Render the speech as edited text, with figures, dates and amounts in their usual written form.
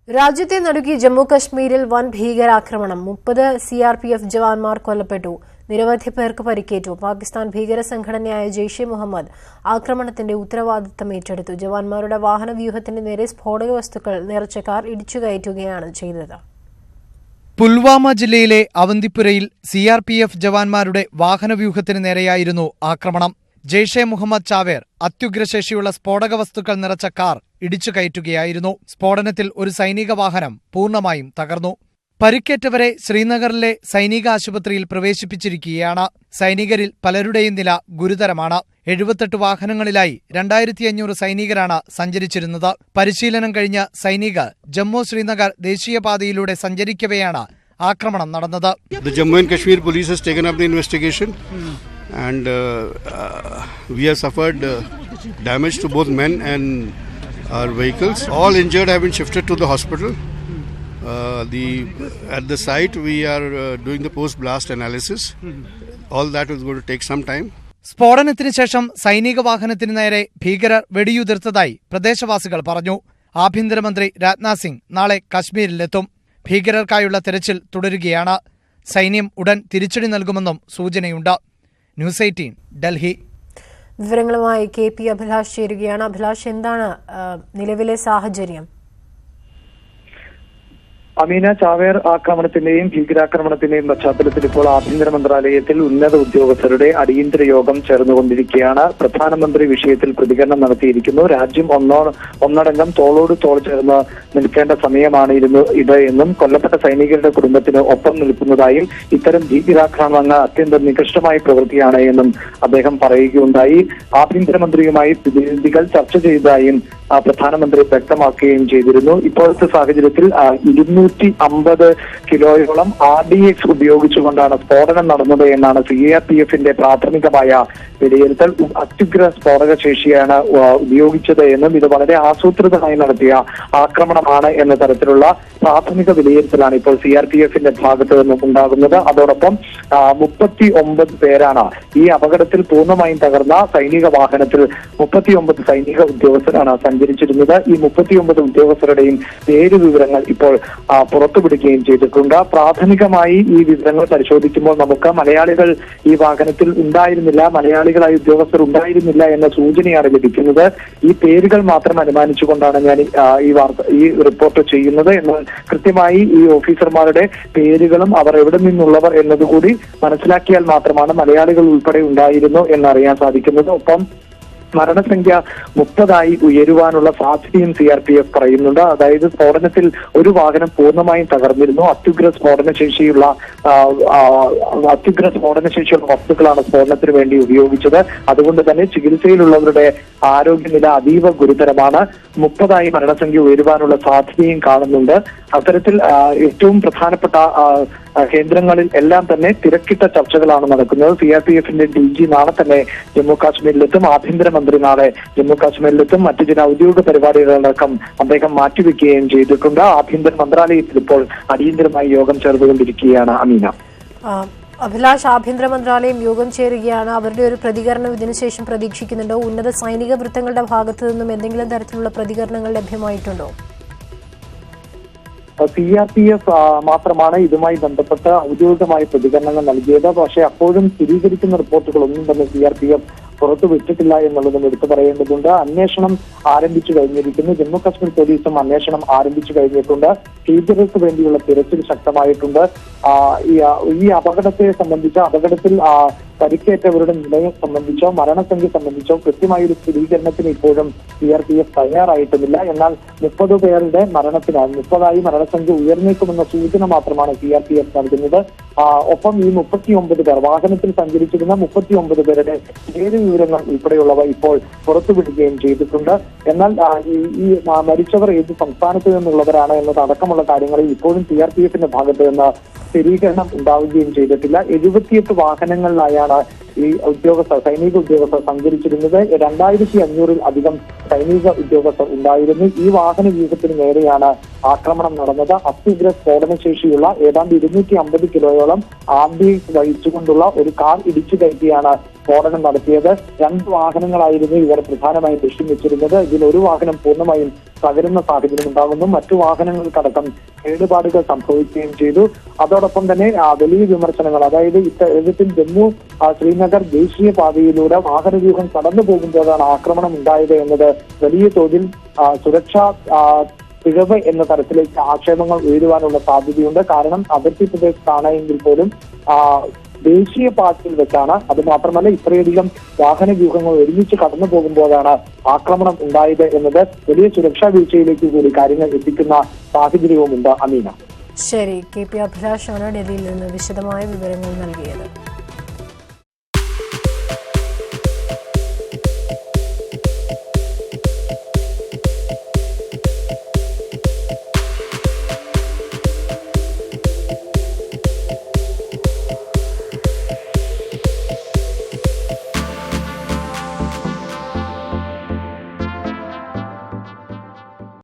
രാജ്യത്തെ നടുക്കി ജമ്മു കശ്മീരിൽ വൻ ഭീകരാക്രമണം 30 CRPF ജവാന്മാർ കൊല്ലപ്പെട്ടു. നിരവധി പേർക്ക് പരിക്കേറ്റു. പാകിസ്ഥാൻ ഭീകര സംഘടനയായ ജെയ്ഷെ മുഹമ്മദ് ആക്രമണത്തിന്റെ ഉത്തരവാദിത്തം ഏറ്റെടുത്തു. ജവാന്മാരുടെ വാഹനവ്യൂഹത്തിന് നേരെ സ്ഫോടക വസ്തുക്കൾ നിറച്ച കാർ ഇടിച്ചുകയറ്റുകയാണ് ചെയ്തത്. പുൽവാമ ജില്ലയിലെ അവന്തിപുരയിൽ CRPF ജവാന്മാരുടെ വാഹനവ്യൂഹത്തിന് നേരെയായിരുന്നു ആക്രമണം. ജെയ്ഷെ മുഹമ്മദ് ചാവേർ അത്യുഗ്രശേഷിയുള്ള സ്ഫോടക വസ്തുക്കൾ നിറച്ച കാർ ഇടിച്ചു കയറ്റുകയായിരുന്നു. സ്ഫോടനത്തിൽ ഒരു സൈനിക വാഹനം പൂർണ്ണമായും തകർന്നു. പരിക്കേറ്റവരെ ശ്രീനഗറിലെ സൈനിക ആശുപത്രിയിൽ പ്രവേശിപ്പിച്ചിരിക്കുകയാണ്. സൈനികരിൽ പലരുടെയും നില ഗുരുതരമാണ്. 78 വാഹനങ്ങളിലായി 2500 സൈനികരാണ് സഞ്ചരിച്ചിരുന്നത്. പരിശീലനം കഴിഞ്ഞ സൈനികർ ജമ്മു ശ്രീനഗർ ദേശീയപാതയിലൂടെ സഞ്ചരിക്കവെയാണ് ആക്രമണം നടന്നത്. Jammu and Kashmir police has taken up the investigation and we have suffered damage to both men and our vehicles. All injured have been shifted to the hospital. At the site we are doing the post-blast analysis. All that is going to take some time. സ്ഫോടനത്തിന് ശേഷം സൈനിക വാഹനത്തിന് നേരെ ഭീകരർ വെടിയുതിർത്തതായി പ്രദേശവാസികൾ പറഞ്ഞു. ആഭ്യന്തരമന്ത്രി രാജ്നാഥ് സിംഗ് നാളെ കശ്മീരിലെത്തും. ഭീകരർക്കായുള്ള തെരച്ചിൽ തുടരുകയാണ്. സൈന്യം ഉടൻ തിരിച്ചടി നൽകുമെന്നും സൂചനയുണ്ട്. ന്യൂസ് 18 ഡൽഹി. വിവരങ്ങളുമായി KP അഭിലാഷ് ചേരുകയാണ്. അഭിലാഷ്, എന്താണ് നിലവിലെ സാഹചര്യം? അമീന, ചാവേർ ആക്രമണത്തിന്റെയും ഭീകരാക്രമണത്തിന്റെയും പശ്ചാത്തലത്തിൽ ഇപ്പോൾ ആഭ്യന്തര മന്ത്രാലയത്തിൽ ഉന്നത ഉദ്യോഗസ്ഥരുടെ അടിയന്തര യോഗം ചേർന്നുകൊണ്ടിരിക്കുകയാണ്. പ്രധാനമന്ത്രി വിഷയത്തിൽ പ്രതികരണം നടത്തിയിരിക്കുന്നു. രാജ്യം ഒന്നടങ്കം തോളോട് തോൾ ചേർന്ന് നിൽക്കേണ്ട സമയമാണ് ഇത് എന്നും കൊല്ലപ്പെട്ട സൈനികരുടെ കുടുംബത്തിന് ഒപ്പം നിൽക്കുന്നതായും ഇത്തരം ഭീകരാക്രമണങ്ങൾ അത്യന്തം നികൃഷ്ടമായ പ്രവൃത്തിയാണ് എന്നും അദ്ദേഹം പറയുകയുണ്ടായി. ആഭ്യന്തരമന്ത്രിയുമായി പ്രതിനിധികൾ ചർച്ച ചെയ്തതായും പ്രധാനമന്ത്രി വ്യക്തമാക്കുകയും ചെയ്തിരുന്നു. ഇപ്പോഴത്തെ സാഹചര്യത്തിൽ 250 കിലോയോളം RDX ഉപയോഗിച്ചുകൊണ്ടാണ് സ്ഫോടനം നടന്നത് എന്നാണ് CRPFന്റെ പ്രാഥമികമായ വിലയിരുത്തൽ. അത്യുഗ്ര സ്ഫോടക ശേഷിയാണ് ഉപയോഗിച്ചത് എന്നും ഇത് വളരെ ആസൂത്രിതമായി നടത്തിയ ആക്രമണമാണ് എന്ന തരത്തിലുള്ള പ്രാഥമിക വിലയിരുത്തലാണ് ഇപ്പോൾ CRPFന്റെ ഭാഗത്ത് നിന്നും ഉണ്ടാകുന്നത്. അതോടൊപ്പം 39 പേരാണ് ഈ അപകടത്തിൽ പൂർണ്ണമായും തകർന്ന സൈനിക വാഹനത്തിൽ 39 സൈനിക ഉദ്യോഗസ്ഥരാണ് സഞ്ചരിച്ചിരുന്നത്. ഈ 39 ഉദ്യോഗസ്ഥരുടെയും പേര് വിവരങ്ങൾ ഇപ്പോൾ പുറത്തുവിടുകയും ചെയ്തിട്ടുണ്ട്. പ്രാഥമികമായി ഈ വിവരങ്ങൾ പരിശോധിക്കുമ്പോൾ നമുക്ക് മലയാളികൾ ഈ വാഹനത്തിൽ ഉണ്ടായിരുന്നില്ല, മലയാളികളായ ഉദ്യോഗസ്ഥർ ഉണ്ടായിരുന്നില്ല എന്ന സൂചനയാണ് ലഭിക്കുന്നത്. ഈ പേരുകൾ മാത്രം അനുമാനിച്ചുകൊണ്ടാണ് ഞാൻ ഈ റിപ്പോർട്ട് ചെയ്യുന്നത്. എന്നാൽ കൃത്യമായി ഈ ഓഫീസർമാരുടെ പേരുകളും അവർ എവിടെ നിന്നുള്ളവർ എന്നതുകൂടി മനസ്സിലാക്കിയാൽ മാത്രമാണ് മലയാളികൾ ഉൾപ്പെടെ ഉണ്ടായിരുന്നു എന്നറിയാൻ സാധിക്കുന്നത്. ഒപ്പം മരണസംഖ്യ 30 ഉയരുവാനുള്ള സാധ്യതയും CRPF പറയുന്നുണ്ട്. അതായത് സ്ഫോടനത്തിൽ ഒരു വാഹനം പൂർണ്ണമായും തകർന്നിരുന്നു. അത്യുഗ്ര സ്ഫോടന ശേഷിയുള്ള വസ്തുക്കളാണ് സ്ഫോടനത്തിന് വേണ്ടി ഉപയോഗിച്ചത്. അതുകൊണ്ട് തന്നെ ചികിത്സയിലുള്ളവരുടെ ആരോഗ്യനില അതീവ ഗുരുതരമാണ്. 30 മരണസംഖ്യ ഉയരുവാനുള്ള സാധ്യതയും കാണുന്നുണ്ട്. അത്തരത്തിൽ ഏറ്റവും പ്രധാനപ്പെട്ട കേന്ദ്രങ്ങളിൽ എല്ലാം തന്നെ തിരക്കിട്ട ചർച്ചകളാണ് നടക്കുന്നത്. CRPFന്റെ DG നാളെ തന്നെ ജമ്മു കാശ്മീരിലെത്തും. ആഭ്യന്തരമന്ത്രി നാളെ ജമ്മു കാശ്മീരിലെത്തും. മറ്റു ചില ഔദ്യോഗിക പരിപാടികളടക്കം അദ്ദേഹം മാറ്റിവെക്കുകയും ചെയ്തിട്ടുണ്ട്. ആഭ്യന്തര മന്ത്രാലയത്തിൽ ഇപ്പോൾ അടിയന്തരമായി യോഗം ചേർന്നുകൊണ്ടിരിക്കുകയാണ്. അമീന. അഭിലാഷ്, ആഭ്യന്തര മന്ത്രാലയം യോഗം ചേരുകയാണ്. അവരുടെ ഒരു പ്രതികരണം ഇതിനുശേഷം പ്രതീക്ഷിക്കുന്നുണ്ടോ? ഉന്നത സൈനിക വൃത്തങ്ങളുടെ ഭാഗത്തു നിന്നും എന്തെങ്കിലും തരത്തിലുള്ള പ്രതികരണങ്ങൾ ലഭ്യമായിട്ടുണ്ടോ? CRPF മാത്രമാണ് ഇതുമായി ബന്ധപ്പെട്ട് ഔദ്യോഗികമായ പ്രതികരണങ്ങൾ നൽകിയത്. പക്ഷേ അപ്പോഴും സ്ഥിരീകരിക്കുന്ന റിപ്പോർട്ടുകളൊന്നും തന്നെ CRPF പുറത്തുവിട്ടിട്ടില്ല എന്നുള്ളതും എടുത്തു പറയേണ്ടതുണ്ട്. അന്വേഷണം ആരംഭിച്ചു കഴിഞ്ഞിരിക്കുന്നു. ജമ്മു കാശ്മീർ പോലീസും അന്വേഷണം ആരംഭിച്ചു കഴിഞ്ഞിട്ടുണ്ട്. ഭീകരർക്ക് വേണ്ടിയുള്ള തിരച്ചിൽ ശക്തമായിട്ടുണ്ട്. ഈ അപകടത്തെ സംബന്ധിച്ച്, അപകടത്തിൽ പരിക്കേറ്റവരുടെ നിലയെ സംബന്ധിച്ചോ മരണസംഖ്യ സംബന്ധിച്ചോ കൃത്യമായൊരു സ്ഥിരീകരണത്തിന് ഇപ്പോഴും CRPF തയ്യാറായിട്ടുമില്ല. എന്നാൽ 30 പേരുടെ മരണത്തിനായി 30 മരണസംഖ്യ ഉയർന്നേക്കുമെന്ന സൂചന മാത്രമാണ് CRPF നൽകുന്നത്. ഒപ്പം ഈ 39 പേർ, വാഹനത്തിൽ സഞ്ചരിച്ചിരുന്ന 39 പേരുടെ പേര് വിവരങ്ങൾ ഉൾപ്പെടെയുള്ളവ ഇപ്പോൾ പുറത്തുവിടുകയും ചെയ്തിട്ടുണ്ട്. എന്നാൽ ഈ മരിച്ചവർ ഏത് സംസ്ഥാനത്ത് നിന്നുള്ളവരാണ് എന്നതടക്കമുള്ള കാര്യങ്ങളിൽ ഇപ്പോഴും CRPFന്റെ ഭാഗത്ത് നിന്ന് സ്ഥിരീകരണം ഉണ്ടാവുകയും ചെയ്തിട്ടില്ല. 78 വാഹനങ്ങളിലായാണ് ഈ സൈനിക ഉദ്യോഗസ്ഥർ സഞ്ചരിച്ചിരുന്നത്. 2500 അധികം സൈനിക ഉദ്യോഗസ്ഥർ ഉണ്ടായിരുന്നു. ഈ വാഹന വ്യൂഹത്തിന് നേരെയാണ് ആക്രമണം നടന്നത്. അത്യുഗ്ര സ്ഫോടന ശേഷിയുള്ള ഏതാണ്ട് 250 കിലോയോളം RDX വഹിച്ചുകൊണ്ടുള്ള ഒരു കാർ ഇടിച്ചു കയറ്റിയാണ് സ്ഫോടനം നടത്തിയത്. 2 വാഹനങ്ങളായിരുന്നു ഇവർ പ്രധാനമായും ലക്ഷ്യം വെച്ചിരുന്നത്. ഇതിൽ ഒരു വാഹനം പൂർണ്ണമായും തകരുന്ന സാഹചര്യം ഉണ്ടാകുന്നു. മറ്റു വാഹനങ്ങൾക്കടക്കം കേടുപാടുകൾ സംഭവിക്കുകയും ചെയ്തു. അതോടൊപ്പം തന്നെ വലിയ വിമർശനങ്ങൾ, അതായത് ഇത്തരത്തിൽ ജമ്മു ശ്രീനഗർ ദേശീയപാതയിലൂടെ വാഹനവ്യൂഹം കടന്നു പോകുമ്പോഴാണ് ആക്രമണം ഉണ്ടായത് എന്നത് വലിയ തോതിൽ സുരക്ഷാ പിഴവ് എന്ന തരത്തിലേക്ക് ആക്ഷേപങ്ങൾ ഉയരുവാനുള്ള സാധ്യതയുണ്ട്. കാരണം അതിർത്തി പ്രദേശത്താണ് എങ്കിൽ പോലും ദേശീയപാതയിൽ വെച്ചാണ്. അത് മാത്രമല്ല ഇത്രയധികം വാഹന വ്യൂഹങ്ങൾ ഒരുമിച്ച് കടന്നു പോകുമ്പോഴാണ് ആക്രമണം ഉണ്ടായത് എന്നത് വലിയ സുരക്ഷാ വീഴ്ചയിലേക്ക് കൂടി കാര്യങ്ങൾ എത്തിക്കുന്ന സാഹചര്യവുമുണ്ട്. അമീന. ശരി, KP അഭിലാഷാണ് ഡൽഹിയിൽ നിന്ന് വിശദമായ വിവരങ്ങൾ നൽകിയത്.